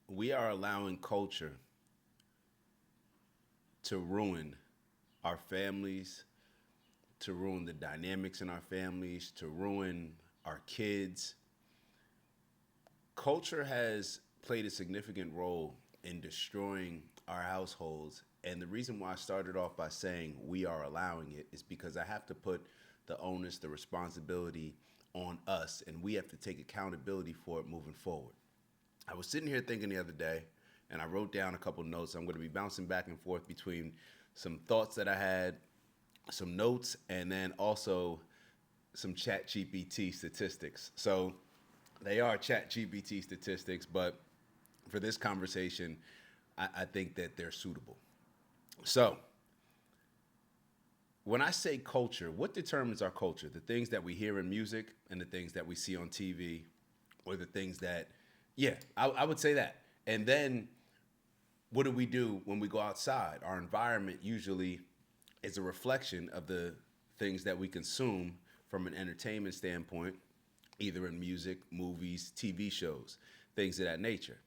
We are allowing culture to ruin our families, to ruin the dynamics in our families, to ruin our kids. Culture has played a significant role in destroying our households. And the reason why I started off by saying we are allowing it is because I have to put the onus, the responsibility on us, and we have to take accountability for it moving forward. I was sitting here thinking the other day, and I wrote down a couple notes. I'm going to be bouncing back and forth between some thoughts that I had, some notes, and then also some chat GPT statistics. So they are chat GPT statistics, but for this conversation, I think that they're suitable. So when I say culture, what determines our culture? The things that we hear in music and the things that we see on TV, or the things that, yeah, I would say that. And then what do we do when we go outside? Our environment usually is a reflection of the things that we consume from an entertainment standpoint, either in music, movies, TV shows, things of that nature.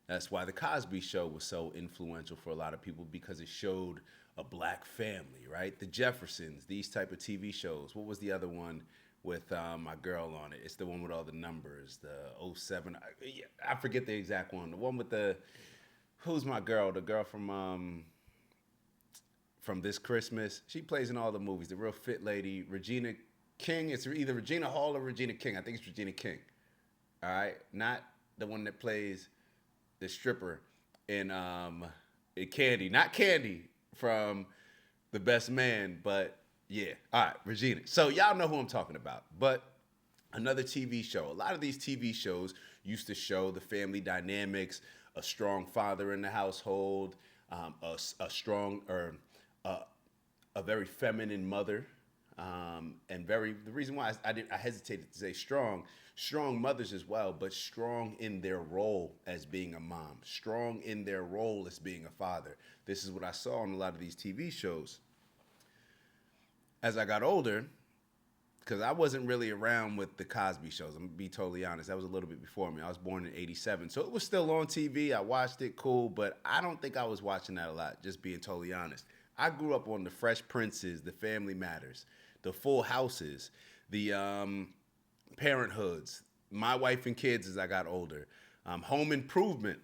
That's why the Cosby Show was so influential for a lot of people, because it showed a black family, right? The Jeffersons, these type of TV shows. What was the other one with my girl on it? It's the one with all the numbers, the '07. I forget the exact one. The one with the, who's my girl? The girl from This Christmas. She plays in all the movies. The real fit lady, Regina King. It's either Regina Hall or Regina King. I think it's Regina King. All right, not the one that plays the stripper in Candy, not Candy from The Best Man, but yeah. All right, Regina. So y'all know who I'm talking about. But another TV show. A lot of these TV shows used to show the family dynamics, a strong father in the household, a strong or uh, a very feminine mother, and very, the reason why I hesitated to say strong mothers as well, but strong in their role as being a mom, strong in their role as being a father. This is what I saw in a lot of these TV shows. As I got older, because I wasn't really around with the Cosby shows. I'm gonna be totally honest. That was a little bit before me. I was born in '87, so it was still on TV. I watched it, cool, but I don't think I was watching that a lot. Just being totally honest. I grew up on the Fresh Princes, the Family Matters, the Full Houses, the Parenthoods, My Wife and Kids as I got older, Home Improvement,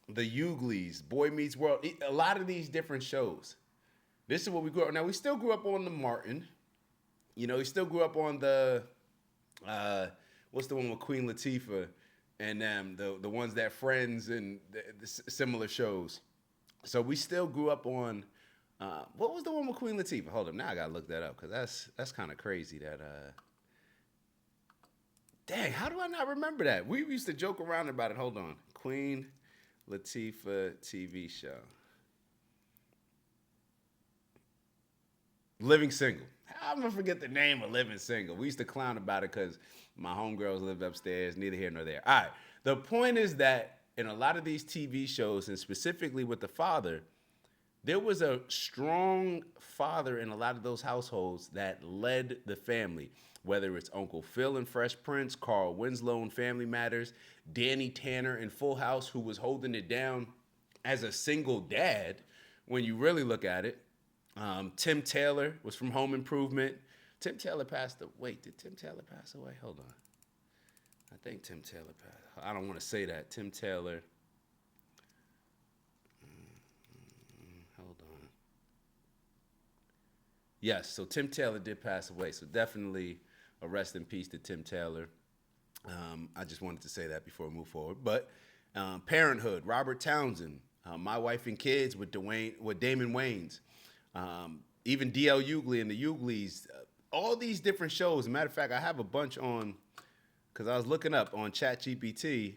the Uglies, Boy Meets World. A lot of these different shows. This is what we grew up. Now we still grew up on the Martin. You know, we still grew up on the what's the one with Queen Latifah and the ones that Friends and the similar shows. So we still grew up on what was the one with Queen Latifah? Hold up, now I gotta look that up because that's kind of crazy. That dang, how do I not remember that? We used to joke around about it. Hold on, Queen Latifah TV show, Living Single. I'm gonna forget the name of Living Single. We used to clown about it because my homegirls lived upstairs. Neither here nor there. All right. The point is that in a lot of these TV shows, and specifically with the father, there was a strong father in a lot of those households that led the family. Whether it's Uncle Phil in Fresh Prince, Carl Winslow in Family Matters, Danny Tanner in Full House, who was holding it down as a single dad when you really look at it. Tim Taylor was from Home Improvement. Tim Taylor passed away. Wait, did Tim Taylor pass away? Hold on. I think Tim Taylor passed. I don't want to say that. Tim Taylor. Hold on. Yes, so Tim Taylor did pass away. So definitely a rest in peace to Tim Taylor. I just wanted to say that before we move forward. But Parenthood, Robert Townsend, My Wife and Kids with Damon Wayans. Even D.L. Hughley and the Hughleys, all these different shows. As a matter of fact, I have a bunch on, because I was looking up on ChatGPT,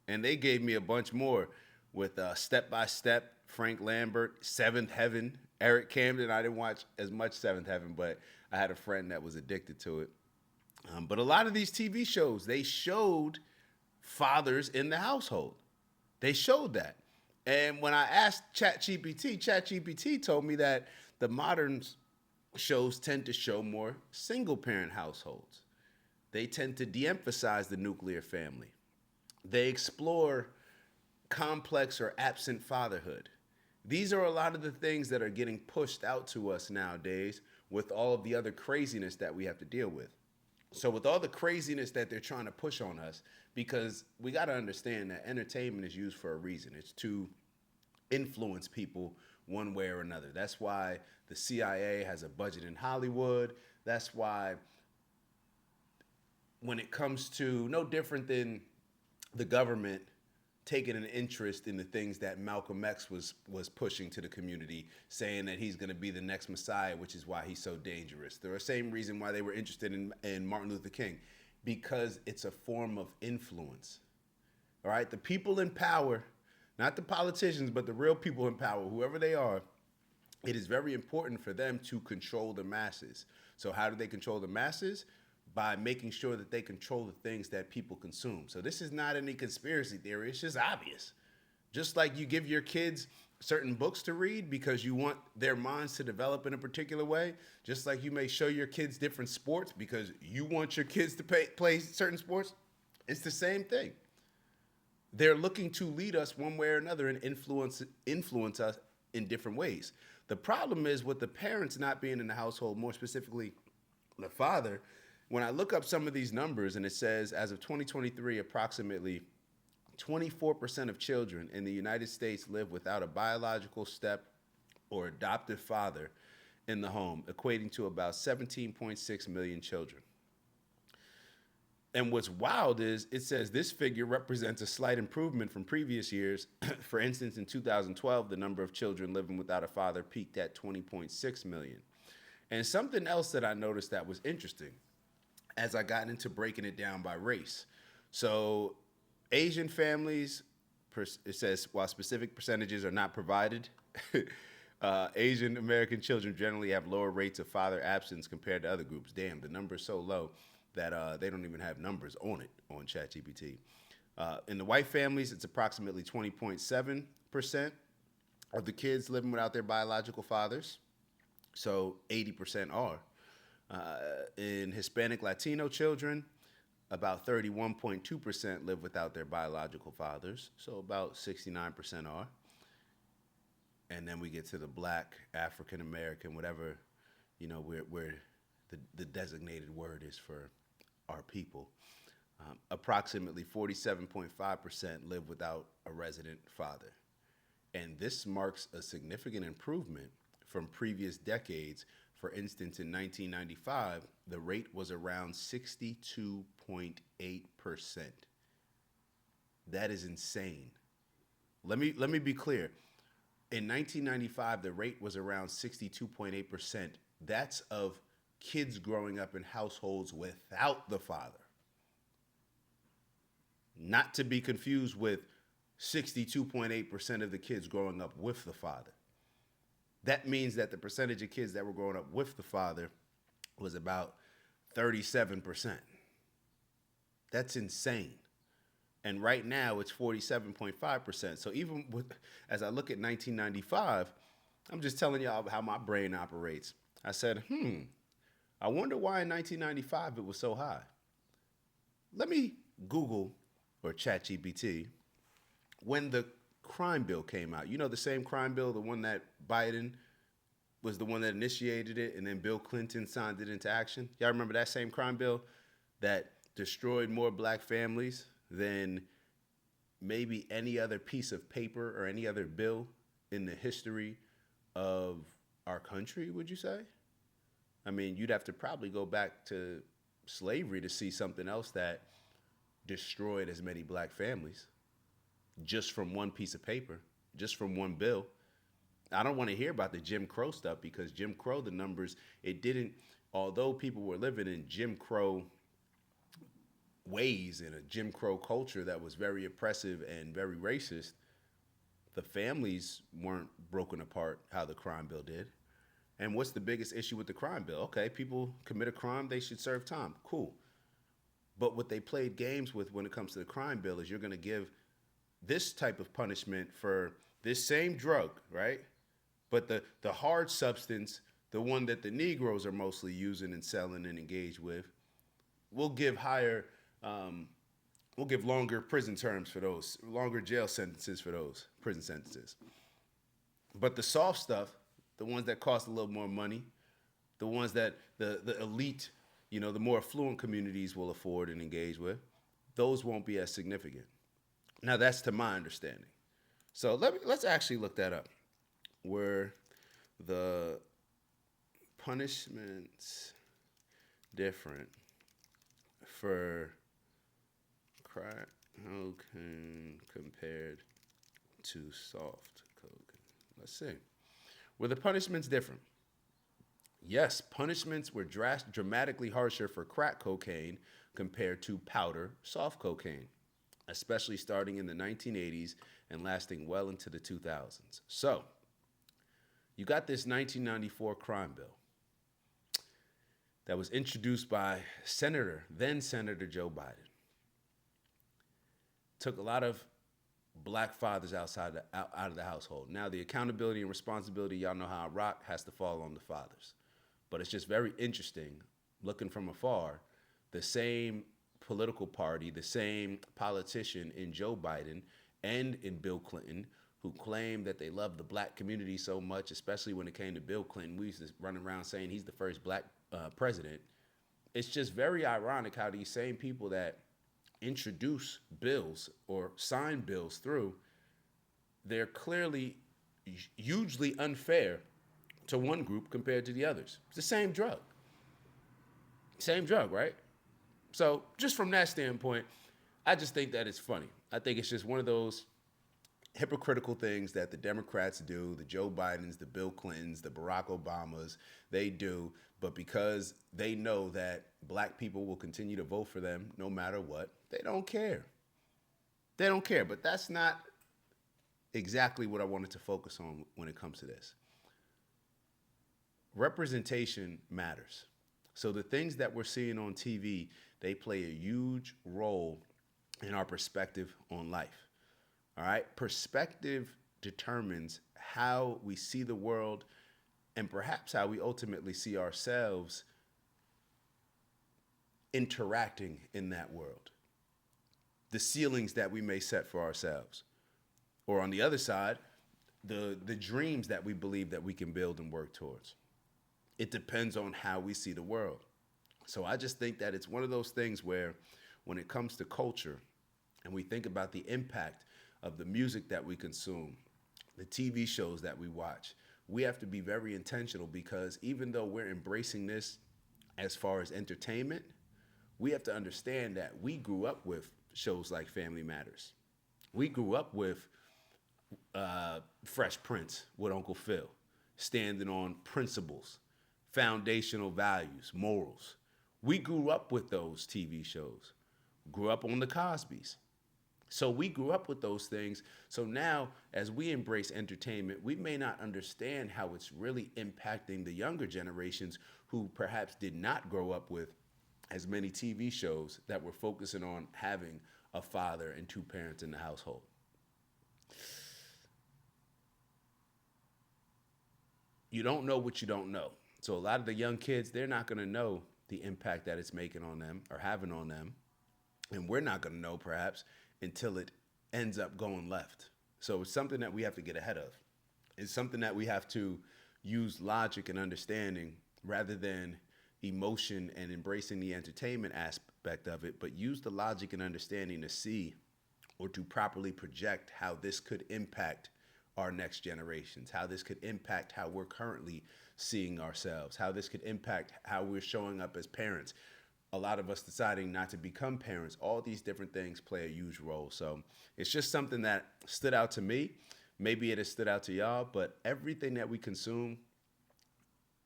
and they gave me a bunch more with Step by Step, Frank Lambert, Seventh Heaven, Eric Camden. I didn't watch as much Seventh Heaven, but I had a friend that was addicted to it. But a lot of these TV shows, they showed fathers in the household. They showed that. And when I asked ChatGPT told me that the modern shows tend to show more single parent households. They tend to de emphasize the nuclear family. They explore complex or absent fatherhood. These are a lot of the things that are getting pushed out to us nowadays with all of the other craziness that we have to deal with. So, with all the craziness that they're trying to push on us, because we got to understand that entertainment is used for a reason. It's to influence people one way or another. That's why the CIA has a budget in Hollywood. That's why when it comes to no different than the government taking an interest in the things that Malcolm X was pushing to the community, saying that he's going to be the next Messiah, which is why he's so dangerous. The same reason why they were interested in Martin Luther King, because it's a form of influence. All right, the people in power, not the politicians, but the real people in power, whoever they are, it is very important for them to control the masses. So how do they control the masses? By making sure that they control the things that people consume. So this is not any conspiracy theory. It's just obvious. Just like you give your kids certain books to read because you want their minds to develop in a particular way, just like you may show your kids different sports because you want your kids to play certain sports, it's the same thing. They're looking to lead us one way or another and influence us in different ways. The problem is with the parents not being in the household, more specifically the father. When I look up some of these numbers and it says as of 2023, approximately 24% of children in the United States live without a biological step or adoptive father in the home, equating to about 17.6 million children. And what's wild is it says this figure represents a slight improvement from previous years. For instance, in 2012, the number of children living without a father peaked at 20.6 million. And something else that I noticed that was interesting as I got into breaking it down by race. So Asian families, it says, while specific percentages are not provided, Asian American children generally have lower rates of father absence compared to other groups. Damn, the number's so low that they don't even have numbers on it on ChatGPT. In the white families, it's approximately 20.7% of the kids living without their biological fathers. So 80% are. In Hispanic Latino children, about 31.2% live without their biological fathers, so about 69% are. And then we get to the black, African American, whatever, where the designated word is for our people. Approximately 47.5% live without a resident father. And this marks a significant improvement from previous decades. For instance, in 1995, the rate was around 62.8%. That is insane. Let me be clear. In 1995, the rate was around 62.8%. That's of kids growing up in households without the father. Not to be confused with 62.8% of the kids growing up with the father. That means that the percentage of kids that were growing up with the father was about 37%. That's insane. And right now it's 47.5%. So even as I look at 1995, I'm just telling y'all how my brain operates. I said, I wonder why in 1995 it was so high. Let me Google or ChatGPT when the crime bill came out. You know, the same crime bill, the one that Biden was the one that initiated it, and then Bill Clinton signed it into action. Y'all remember that same crime bill that destroyed more black families than maybe any other piece of paper or any other bill in the history of our country, would you say? I mean, you'd have to probably go back to slavery to see something else that destroyed as many black families just from one piece of paper, just from one bill. I don't want to hear about the Jim Crow stuff because Jim Crow, the numbers, it didn't, although people were living in Jim Crow ways in a Jim Crow culture that was very oppressive and very racist, the families weren't broken apart how the crime bill did. And what's the biggest issue with the crime bill? Okay, people commit a crime, they should serve time. Cool. But what they played games with when it comes to the crime bill is you're going to give this type of punishment for this same drug, right? But the hard substance, the one that the Negroes are mostly using and selling and engaged with, we'll give higher, we'll give longer prison terms for those, longer jail sentences for those prison sentences. But the soft stuff, the ones that cost a little more money, the ones that the elite, the more affluent communities will afford and engage with, those won't be as significant. Now that's to my understanding. So let's actually look that up. Were the punishments different for crack cocaine compared to soft cocaine? Let's see. Were the punishments different? Yes, punishments were dramatically harsher for crack cocaine compared to powder soft cocaine, especially starting in the 1980s and lasting well into the 2000s. So, you got this 1994 crime bill that was introduced by then Senator Joe Biden. Took a lot of black fathers out of the household. Now, the accountability and responsibility, y'all know how I rock, has to fall on the fathers. But it's just very interesting, looking from afar, the same political party, the same politician in Joe Biden and in Bill Clinton, who claimed that they loved the black community so much, especially when it came to Bill Clinton. We used to run around saying he's the first black president. It's just very ironic how these same people that introduce bills or sign bills through, they're clearly hugely unfair to one group compared to the others. It's the same drug. Same drug, right? So just from that standpoint, I just think that it's funny. I think it's just one of those hypocritical things that the Democrats do, the Joe Bidens, the Bill Clintons, the Barack Obamas, they do. But because they know that black people will continue to vote for them no matter what, they don't care. They don't care. But that's not exactly what I wanted to focus on when it comes to this. Representation matters. So the things that we're seeing on TV, they play a huge role in our perspective on life. All right? Perspective determines how we see the world and perhaps how we ultimately see ourselves interacting in that world. The ceilings that we may set for ourselves. Or on the other side, the dreams that we believe that we can build and work towards. It depends on how we see the world. So I just think that it's one of those things where when it comes to culture and we think about the impact of the music that we consume, the TV shows that we watch, we have to be very intentional because even though we're embracing this as far as entertainment, we have to understand that we grew up with shows like Family Matters. We grew up with Fresh Prince with Uncle Phil, standing on principles, foundational values, morals. We grew up with those TV shows, grew up on the Cosbys. So we grew up with those things. So now, as we embrace entertainment, we may not understand how it's really impacting the younger generations who perhaps did not grow up with as many TV shows that were focusing on having a father and two parents in the household. You don't know what you don't know. So a lot of the young kids, they're not going to know the impact that it's making on them or having on them. And we're not going to know perhaps until it ends up going left. So it's something that we have to get ahead of. It's something that we have to use logic and understanding rather than emotion and embracing the entertainment aspect of it, but use the logic and understanding to see or to properly project how this could impact our next generations, how this could impact how we're currently seeing ourselves, how this could impact how we're showing up as parents. A lot of us deciding not to become parents, all these different things play a huge role. So it's just something that stood out to me. Maybe it has stood out to y'all, but everything that we consume,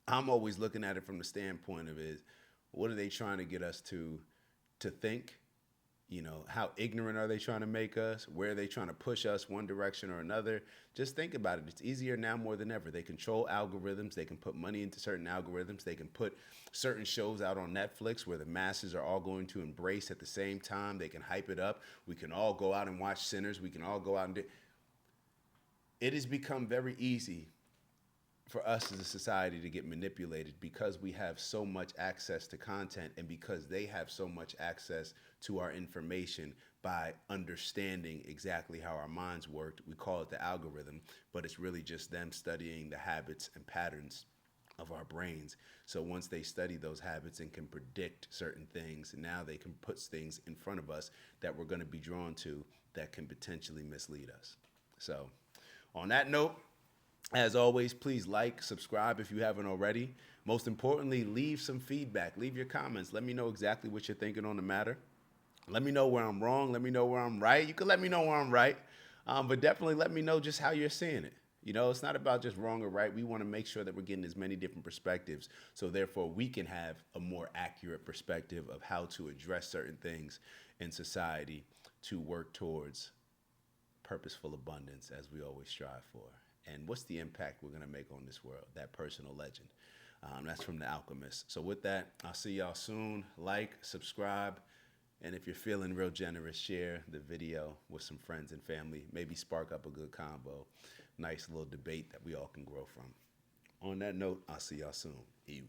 I'm always looking at it from the standpoint of is, what are they trying to get us to think? You know, how ignorant are they trying to make us? Where are they trying to push us one direction or another? Just think about it. It's easier now more than ever. They control algorithms. They can put money into certain algorithms. They can put certain shows out on Netflix where the masses are all going to embrace at the same time. They can hype it up. We can all go out and watch Sinners. We can all go out and do. It has become very easy for us as a society to get manipulated because we have so much access to content and because they have so much access to our information by understanding exactly how our minds worked. We call it the algorithm, but it's really just them studying the habits and patterns of our brains. So once they study those habits and can predict certain things, now they can put things in front of us that we're going to be drawn to that can potentially mislead us. So on that note, as always, please like, subscribe if you haven't already. Most importantly, leave some feedback. Leave your comments. Let me know exactly what you're thinking on the matter. Let me know where I'm wrong. Let me know where I'm right. You can let me know where I'm right, but definitely let me know just how you're seeing it. You know, it's not about just wrong or right. We want to make sure that we're getting as many different perspectives, so therefore we can have a more accurate perspective of how to address certain things in society to work towards purposeful abundance as we always strive for. And what's the impact we're going to make on this world? That personal legend. That's from The Alchemist. So with that, I'll see y'all soon. Like, subscribe, and if you're feeling real generous, share the video with some friends and family. Maybe spark up a good combo. Nice little debate that we all can grow from. On that note, I'll see y'all soon. Ew.